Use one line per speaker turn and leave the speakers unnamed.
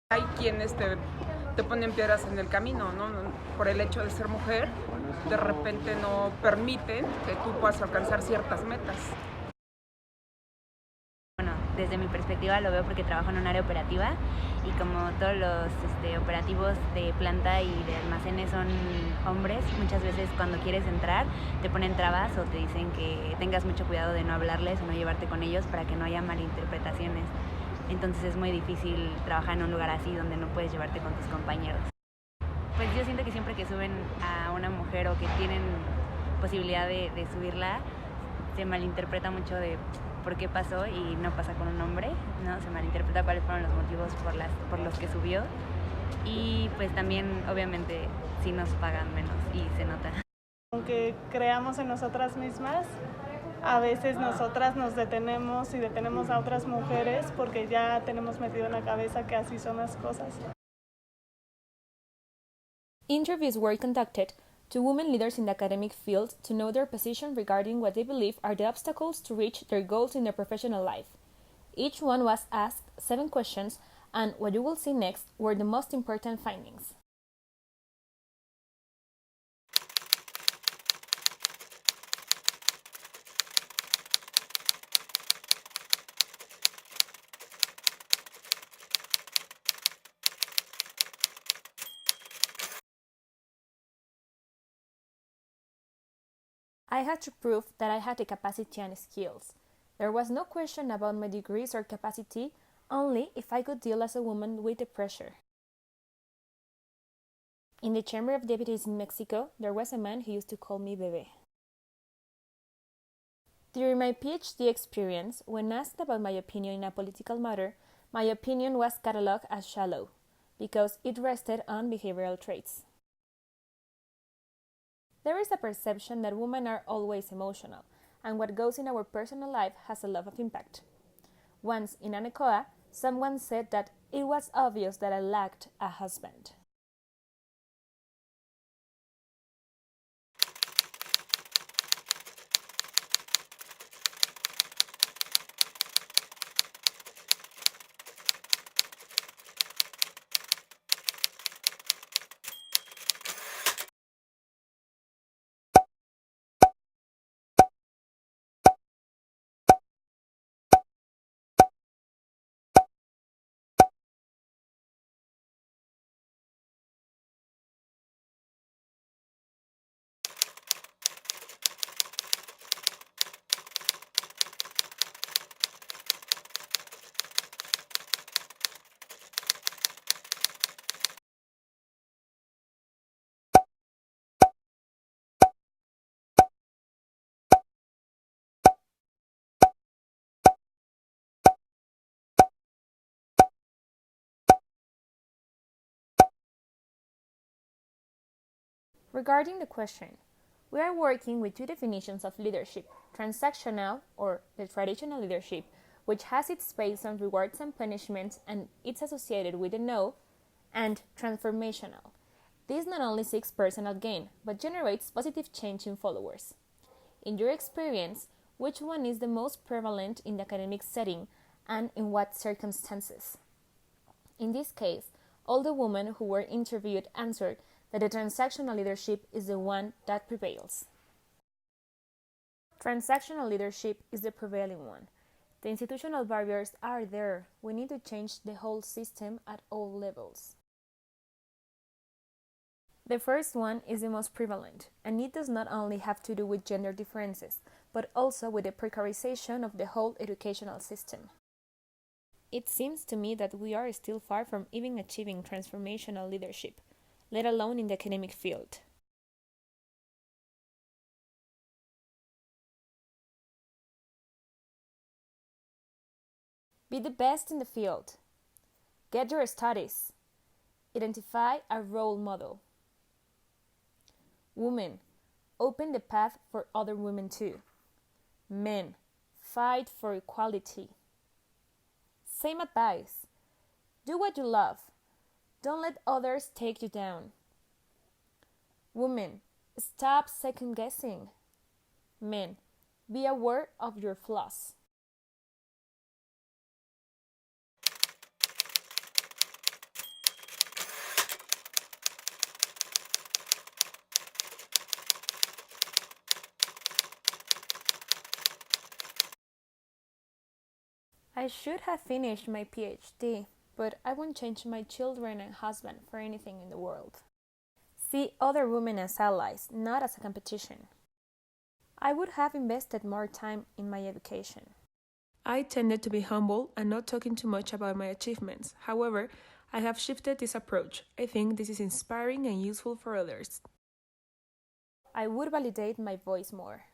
Hay quienes te ponen piedras en el camino, ¿no? Por el hecho de ser mujer, de repente no permiten que tú puedas alcanzar ciertas metas.
Bueno, desde mi perspectiva lo veo porque trabajo en un área operativa y como todos los operativos de planta y de almacenes son hombres, muchas veces cuando quieres entrar te ponen trabas o te dicen que tengas mucho cuidado de no hablarles o no llevarte con ellos para que no haya malinterpretaciones. Entonces es muy difícil trabajar en un lugar así donde no puedes llevarte con tus compañeros. Pues yo siento que siempre que suben a una mujer o que tienen posibilidad de subirla, se malinterpreta mucho de por qué pasó y no pasa con un hombre, ¿no? Se malinterpreta cuáles fueron los motivos por los que subió y pues también obviamente sí nos pagan menos y se nota.
Aunque creamos en nosotras mismas, a veces nosotras nos detenemos y detenemos a otras mujeres porque ya tenemos metido en la cabeza que así son las cosas.
Interviews were conducted to women leaders in the academic field to know their position regarding what they believe are the obstacles to reach their goals in their professional life. Each one was asked 7 questions, and what you will see next were the most important findings. I had to prove that I had the capacity and skills. There was no question about my degrees or capacity, only if I could deal as a woman with the pressure. In the Chamber of Deputies in Mexico, there was a man who used to call me Bebé. During my PhD experience, when asked about my opinion in a political matter, my opinion was catalogued as shallow, because it rested on behavioral traits. There is a perception that women are always emotional, and what goes in our personal life has a lot of impact. Once in Anecoa, someone said that it was obvious that I lacked a husband. Regarding the question, we are working with 2 definitions of leadership: transactional, or the traditional leadership, which has its base on rewards and punishments and it's associated with the no, and transformational. This not only seeks personal gain, but generates positive change in followers. In your experience, which one is the most prevalent in the academic setting and in what circumstances? In this case, all the women who were interviewed answered that the transactional leadership is the one that prevails. Transactional leadership is the prevailing one. The institutional barriers are there. We need to change the whole system at all levels. The first one is the most prevalent, and it does not only have to do with gender differences, but also with the precarization of the whole educational system. It seems to me that we are still far from even achieving transformational leadership, let alone in the academic field. Be the best in the field. Get your studies. Identify a role model. Women, open the path for other women too. Men, fight for equality. Same advice. Do what you love. Don't let others take you down. Women, stop second guessing. Men, be aware of your flaws. I should have finished my PhD, but I won't change my children and husband for anything in the world. See other women as allies, not as a competition. I would have invested more time in my education. I tended to be humble and not talking too much about my achievements. However, I have shifted this approach. I think this is inspiring and useful for others. I would validate my voice more.